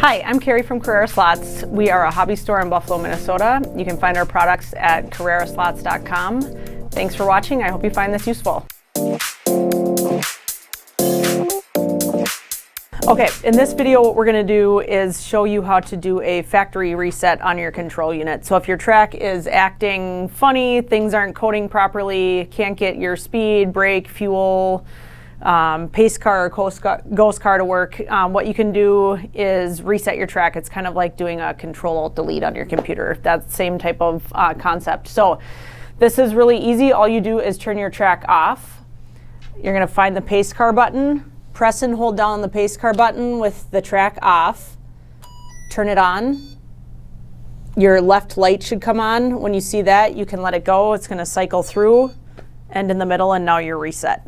Hi, I'm Carrie from Carrera Slots. We are a hobby store in Buffalo, Minnesota. You can find our products at carreraslots.com. Thanks for watching. I hope you find this useful. Okay, in this video what we're going to do is show you how to do a factory reset on your control unit. So if your track is acting funny, things aren't coding properly, can't get your speed, brake, fuel, pace car or ghost car to work, what you can do is reset your track. It's kind of like doing a Control-Alt-Delete on your computer. That's the same type of concept. So this is really easy. All you do is turn your track off. You're going to find the pace car button. Press and hold down the pace car button with the track off. Turn it on. Your left light should come on. When you see that, you can let it go. It's going to cycle through, end in the middle, and now you're reset.